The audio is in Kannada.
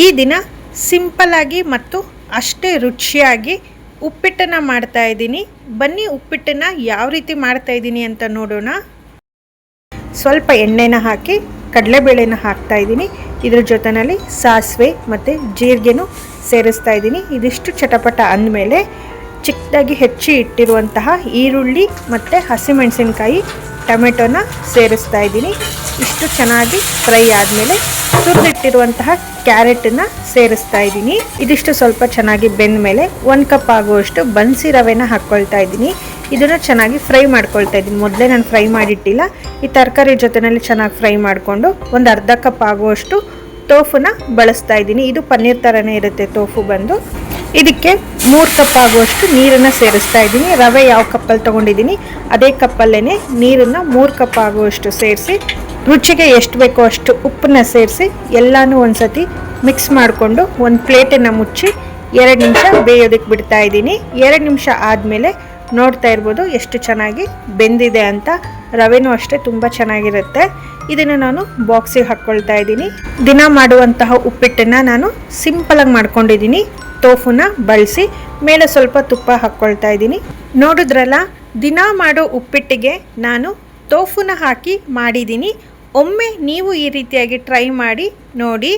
ಈ ದಿನ ಸಿಂಪಲ್ಲಾಗಿ ಮತ್ತು ಅಷ್ಟೇ ರುಚಿಯಾಗಿ ಉಪ್ಪಿಟ್ಟನ್ನು ಮಾಡ್ತಾ ಇದ್ದೀನಿ. ಬನ್ನಿ ಉಪ್ಪಿಟ್ಟನ್ನು ಯಾವ ರೀತಿ ಮಾಡ್ತಾ ಇದ್ದೀನಿ ಅಂತ ನೋಡೋಣ. ಸ್ವಲ್ಪ ಎಣ್ಣೆನ ಹಾಕಿ ಕಡಲೆಬೇಳೆನ ಹಾಕ್ತಾ ಇದ್ದೀನಿ. ಇದ್ರ ಜೊತೆಯಲ್ಲಿ ಸಾಸಿವೆ ಮತ್ತು ಜೀರಿಗೆನೂ ಸೇರಿಸ್ತಾ ಇದ್ದೀನಿ. ಇದಿಷ್ಟು ಚಟಪಟ ಅಂದಮೇಲೆ ಚಿಕ್ಕದಾಗಿ ಹೆಚ್ಚಿ ಇಟ್ಟಿರುವಂತಹ ಈರುಳ್ಳಿ ಮತ್ತು ಹಸಿಮೆಣಸಿನ್ಕಾಯಿ ಟೊಮೆಟೊನ ಸೇರಿಸ್ತಾ ಇದ್ದೀನಿ. ಇಷ್ಟು ಚೆನ್ನಾಗಿ ಫ್ರೈ ಆದಮೇಲೆ ತುರಿದಿಟ್ಟಿರುವಂತಹ ಕ್ಯಾರೆಟನ್ನು ಸೇರಿಸ್ತಾ ಇದ್ದೀನಿ. ಇದಿಷ್ಟು ಸ್ವಲ್ಪ ಚೆನ್ನಾಗಿ ಬೆಂದ ಮೇಲೆ 1 ಕಪ್ ಆಗುವಷ್ಟು ಬನ್ಸಿ ರವೆನ ಹಾಕ್ಕೊಳ್ತಾ ಇದ್ದೀನಿ. ಇದನ್ನು ಚೆನ್ನಾಗಿ ಫ್ರೈ ಮಾಡ್ಕೊಳ್ತಾ ಇದ್ದೀನಿ. ಮೊದಲೇ ನಾನು ಫ್ರೈ ಮಾಡಿಟ್ಟಿಲ್ಲ. ಈ ತರಕಾರಿ ಜೊತೆಯಲ್ಲಿ ಚೆನ್ನಾಗಿ ಫ್ರೈ ಮಾಡಿಕೊಂಡು ಒಂದು ಅರ್ಧ ಕಪ್ ಆಗುವಷ್ಟು ಟೋಫುನ ಬಳಸ್ತಾ ಇದ್ದೀನಿ. ಇದು ಪನ್ನೀರ್ ಥರನೇ ಇರುತ್ತೆ ಟೋಫು ಬಂದು. ಇದಕ್ಕೆ 3 ಕಪ್ ಆಗುವಷ್ಟು ನೀರನ್ನು ಸೇರಿಸ್ತಾ ಇದ್ದೀನಿ. ರವೆ ಯಾವ ಕಪ್ಪಲ್ಲಿ ತೊಗೊಂಡಿದ್ದೀನಿ ಅದೇ ಕಪ್ಪಲ್ಲೇ ನೀರನ್ನು 3 ಕಪ್ ಆಗುವಷ್ಟು ಸೇರಿಸಿ ರುಚಿಗೆ ಎಷ್ಟು ಬೇಕೋ ಅಷ್ಟು ಉಪ್ಪನ್ನ ಸೇರಿಸಿ ಎಲ್ಲನೂ ಒಂದು ಸತಿ ಮಿಕ್ಸ್ ಮಾಡಿಕೊಂಡು ಒಂದು ಪ್ಲೇಟನ್ನು ಮುಚ್ಚಿ 2 ನಿಮಿಷ ಬೇಯೋದಕ್ಕೆ ಬಿಡ್ತಾ ಇದ್ದೀನಿ. 2 ನಿಮಿಷ ಆದಮೇಲೆ ನೋಡ್ತಾ ಇರ್ಬೋದು ಎಷ್ಟು ಚೆನ್ನಾಗಿ ಬೆಂದಿದೆ ಅಂತ. ರವೆನೂ ಅಷ್ಟೇ ತುಂಬ ಚೆನ್ನಾಗಿರುತ್ತೆ. ಇದನ್ನು ನಾನು ಬಾಕ್ಸಿಗೆ ಹಾಕ್ಕೊಳ್ತಾ ಇದ್ದೀನಿ. ದಿನ ಮಾಡುವಂತಹ ಉಪ್ಪಿಟ್ಟನ್ನು ನಾನು ಸಿಂಪಲಾಗಿ ಮಾಡ್ಕೊಂಡಿದ್ದೀನಿ. ಟೋಫುನ ಬಳಸಿ ಮೇಲೆ ಸ್ವಲ್ಪ ತುಪ್ಪ ಹಾಕ್ಕೊಳ್ತಾ ಇದ್ದೀನಿ. ನೋಡಿದ್ರಲ್ಲ, ದಿನ ಮಾಡೋ ಉಪ್ಪಿಟ್ಟಿಗೆ ನಾನು ಟೋಫುನ ಹಾಕಿ ಮಾಡಿದ್ದೀನಿ. ಒಮ್ಮೆ ನೀವು ಈ ರೀತಿಯಾಗಿ ಟ್ರೈ ಮಾಡಿ ನೋಡಿ.